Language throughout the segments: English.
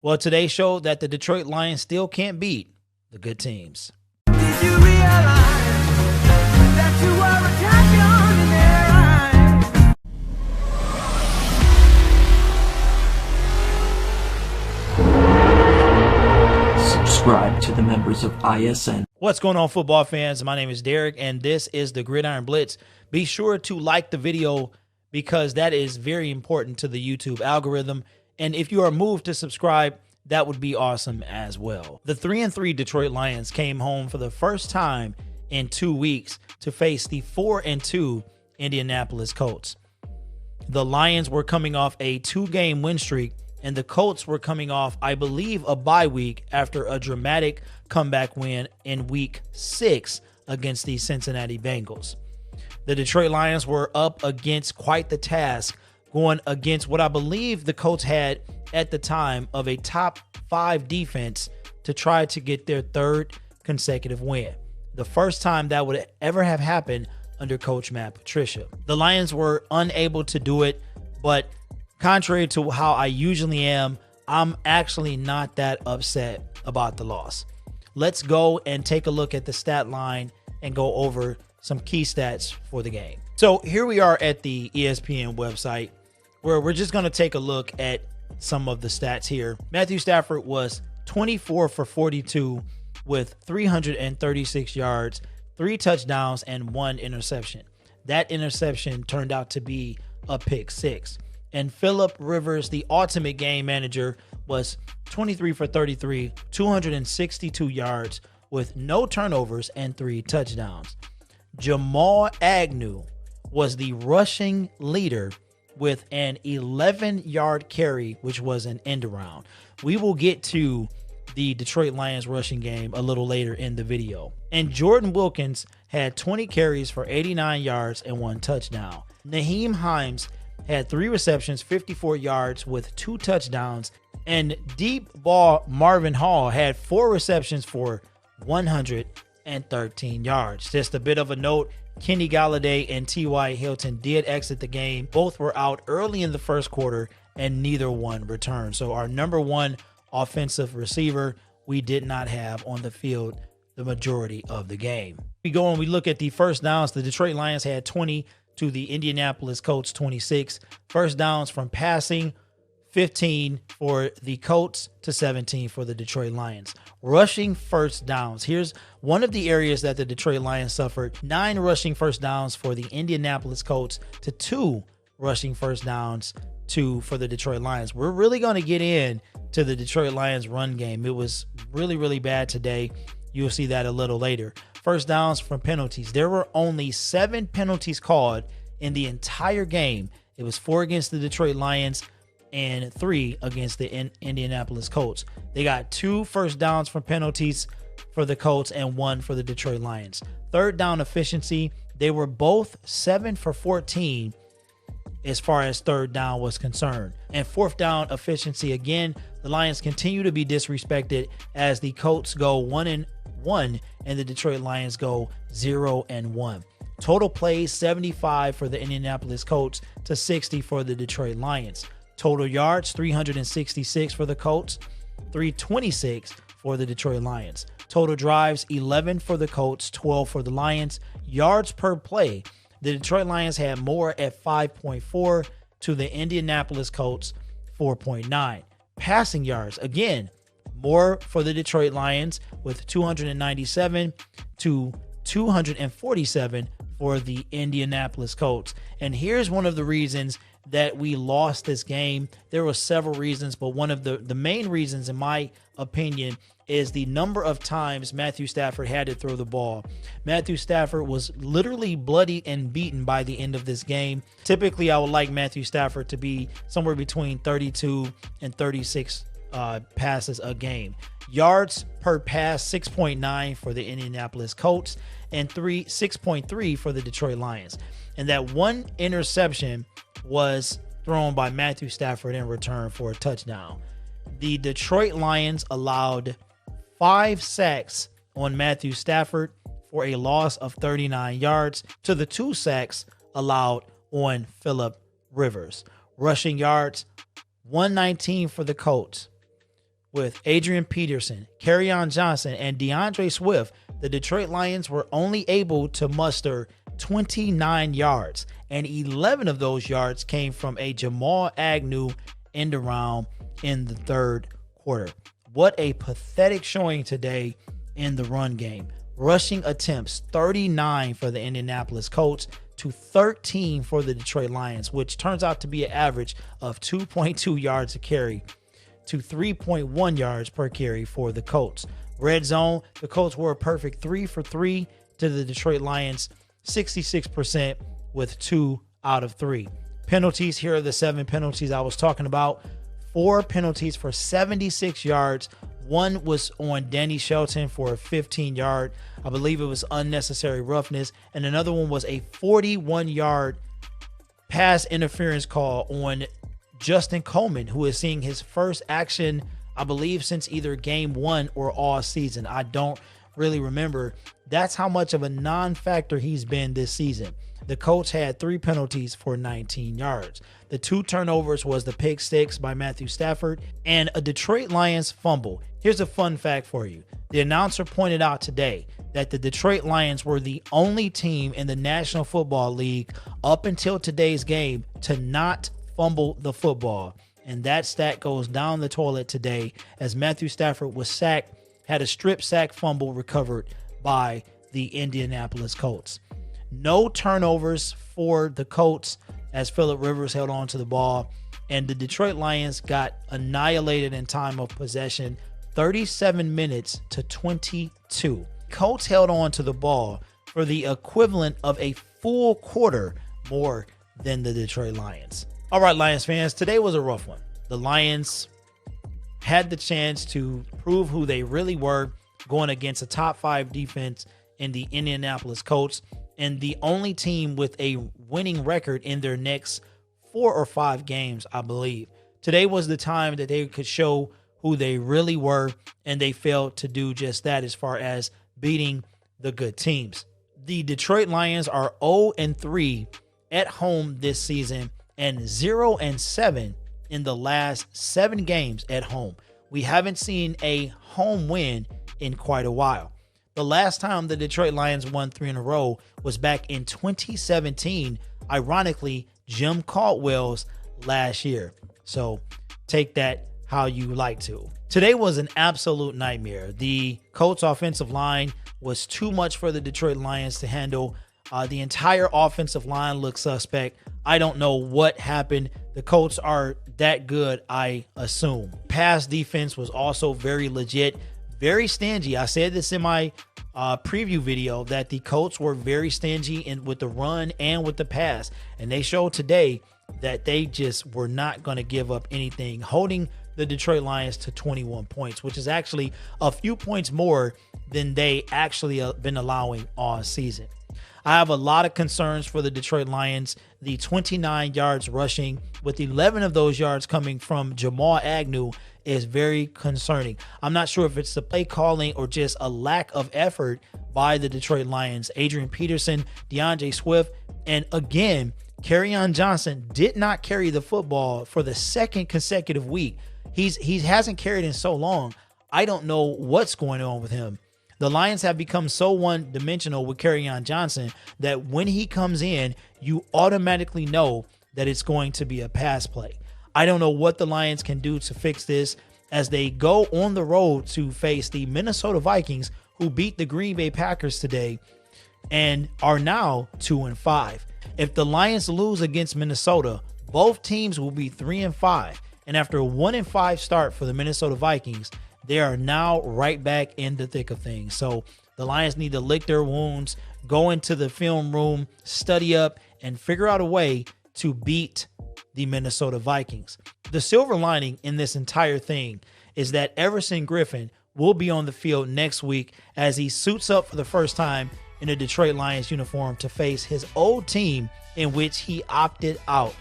Well, today showed that the Detroit Lions still can't beat the good teams. Did you realize that you were a champion in their eyes? Subscribe to the members of ISN. What's going on, football fans? My name is Derek, and this is the Gridiron Blitz. Be sure to like the video because that is very important to the YouTube algorithm. And if you are moved to subscribe, that would be awesome as well. The 3-3 Detroit Lions came home for the first time in 2 weeks to face the 4-2 Indianapolis Colts. The Lions were coming off a 2-game win streak, and the Colts were coming off, I believe, a bye week after a dramatic comeback win in week 6 against the Cincinnati Bengals. The Detroit Lions were up against quite the task, going against what I believe the Colts had at the time of a top 5 defense to try to get their 3rd consecutive win. The first time that would ever have happened under Coach Matt Patricia. The Lions were unable to do it, but contrary to how I usually am, I'm actually not that upset about the loss. Let's go and take a look at the stat line and go over some key stats for the game. So here we are at the ESPN website, where we're just going to take a look at some of the stats here. Matthew Stafford was 24 for 42 with 336 yards, 3 touchdowns, and 1 interception. That interception turned out to be a pick 6. And Phillip Rivers, the ultimate game manager, was 23 for 33, 262 yards with no turnovers and 3 touchdowns. Jamal Agnew was the rushing leader with an 11-yard carry, which was an end around. We will get to the Detroit Lions rushing game a little later in the video. And Jordan Wilkins had 20 carries for 89 yards and 1 touchdown. Nyheim Hines had 3 receptions, 54 yards with 2 touchdowns. And deep ball Marvin Hall had 4 receptions for 113 yards. Just a bit of a note, Kenny Galladay and T.Y. Hilton did exit the game. Both were out early in the first quarter and neither one returned. So our number 1 offensive receiver, we did not have on the field the majority of the game. We go and we look at the first downs. The Detroit Lions had 20 to the Indianapolis Colts 26. First downs from passing, 15 for the Colts to 17 for the Detroit Lions. Rushing first downs. Here's one of the areas that the Detroit Lions suffered. 9 rushing first downs for the Indianapolis Colts to 2 rushing first downs for the Detroit Lions. We're really going to get in to the Detroit Lions run game. It was really, really bad today. You'll see that a little later. First downs from penalties. There were only 7 penalties called in the entire game. It was 4 against the Detroit Lions and 3 against the Indianapolis Colts. They got 2 first downs from penalties for the Colts and 1 for the Detroit Lions. Third down efficiency, they were both 7 for 14 as far as third down was concerned. And fourth down efficiency, again, the Lions continue to be disrespected as the Colts go 1-1 and the Detroit Lions go 0-1. Total plays, 75 for the Indianapolis Colts to 60 for the Detroit Lions. Total yards, 366 for the Colts, 326 for the Detroit Lions. Total drives, 11 for the Colts, 12 for the Lions. Yards per play, the Detroit Lions had more at 5.4 to the Indianapolis Colts 4.9. Passing yards, again, more for the Detroit Lions with 297 to 247 for the Indianapolis Colts. And here's one of the reasons that we lost this game. There were several reasons, but one of the main reasons, in my opinion, is the number of times Matthew Stafford had to throw the ball. Matthew Stafford was literally bloody and beaten by the end of this game. Typically, I would like Matthew Stafford to be somewhere between 32 and 36 passes a game. Yards per pass, 6.9 for the Indianapolis Colts and 6.3 for the Detroit Lions. And that 1 interception was thrown by Matthew Stafford in return for a touchdown. The Detroit Lions allowed 5 sacks on Matthew Stafford for a loss of 39 yards to the 2 sacks allowed on Phillip Rivers. Rushing yards, 119 for the Colts, With Adrian Peterson, Kerryon Johnson, and DeAndre Swift, the Detroit Lions were only able to muster 29 yards, and 11 of those yards came from a Jamal Agnew end around in the third quarter. What a pathetic showing today in the run game. Rushing attempts, 39 for the Indianapolis Colts to 13 for the Detroit Lions, which turns out to be an average of 2.2 yards a carry to 3.1 yards per carry for the Colts. Red zone, the Colts were a perfect 3 for 3 to the Detroit Lions, 66% with 2 out of 3. Penalties, here are the 7 penalties I was talking about. 4 penalties for 76 yards. One was on Danny Shelton for a 15-yard. I believe it was unnecessary roughness. And another one was a 41-yard pass interference call on Justin Coleman, who is seeing his first action, I believe, since either game 1 or all season. I don't really remember. That's how much of a non-factor he's been this season. The Colts had 3 penalties for 19 yards. The 2 turnovers was the pick six by Matthew Stafford and a Detroit Lions fumble. Here's a fun fact for you. The announcer pointed out today that the Detroit Lions were the only team in the National Football League up until today's game to not fumble the football. And that stat goes down the toilet today as Matthew Stafford was sacked, had a strip sack fumble recovered by the Indianapolis Colts. No turnovers for the Colts as Phillip Rivers held on to the ball, and the Detroit Lions got annihilated in time of possession, 37 minutes to 22. Colts held on to the ball for the equivalent of a full quarter more than the Detroit Lions. All right, Lions fans, today was a rough one. The Lions had the chance to prove who they really were going against a top 5 defense in the Indianapolis Colts and the only team with a winning record in their next 4 or 5 games, I believe. Today was the time that they could show who they really were, and they failed to do just that as far as beating the good teams. The Detroit Lions are 0-3 at home this season and 0-7 in the last 7 games at home. We haven't seen a home win in quite a while. The last time the Detroit Lions won 3 in a row was back in 2017, ironically, Jim Caldwell's last year. So take that how you like to. Today was an absolute nightmare. The Colts offensive line was too much for the Detroit Lions to handle. The entire offensive line looked suspect. I don't know what happened. The Colts are that good, I assume. Pass defense was also very legit, very stingy. I said this in my preview video that the Colts were very stingy with the run and with the pass. And they showed today that they just were not going to give up anything, holding the Detroit Lions to 21 points, which is actually a few points more than they actually been allowing all season. I have a lot of concerns for the Detroit Lions. The 29 yards rushing, with 11 of those yards coming from Jamal Agnew, is very concerning. I'm not sure if it's the play calling or just a lack of effort by the Detroit Lions. Adrian Peterson, DeAndre Swift, and again, Kerryon Johnson did not carry the football for the second consecutive week. He hasn't carried in so long. I don't know what's going on with him. The Lions have become so one-dimensional with Kerryon Johnson that when he comes in, you automatically know that it's going to be a pass play. I don't know what the Lions can do to fix this as they go on the road to face the Minnesota Vikings, who beat the Green Bay Packers today and are now 2-5. If the Lions lose against Minnesota, both teams will be 3-5. And after a 1-5 start for the Minnesota Vikings, they are now right back in the thick of things. So the Lions need to lick their wounds, go into the film room, study up, and figure out a way to beat the Minnesota Vikings. The silver lining in this entire thing is that Everson Griffin will be on the field next week as he suits up for the first time in a Detroit Lions uniform to face his old team in which he opted out.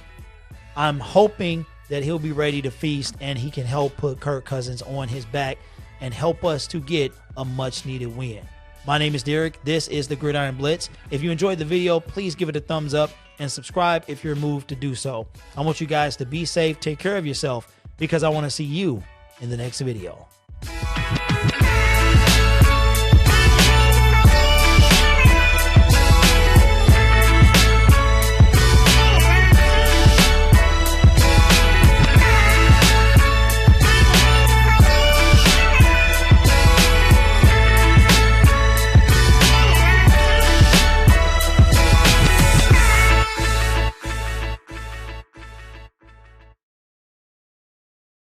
I'm hoping that he'll be ready to feast and he can help put Kirk Cousins on his back and help us to get a much needed win. My name is Derek. This is the Gridiron Blitz. If you enjoyed the video, please give it a thumbs up and subscribe if you're moved to do so. I want you guys to be safe, take care of yourself, because I want to see you in the next video.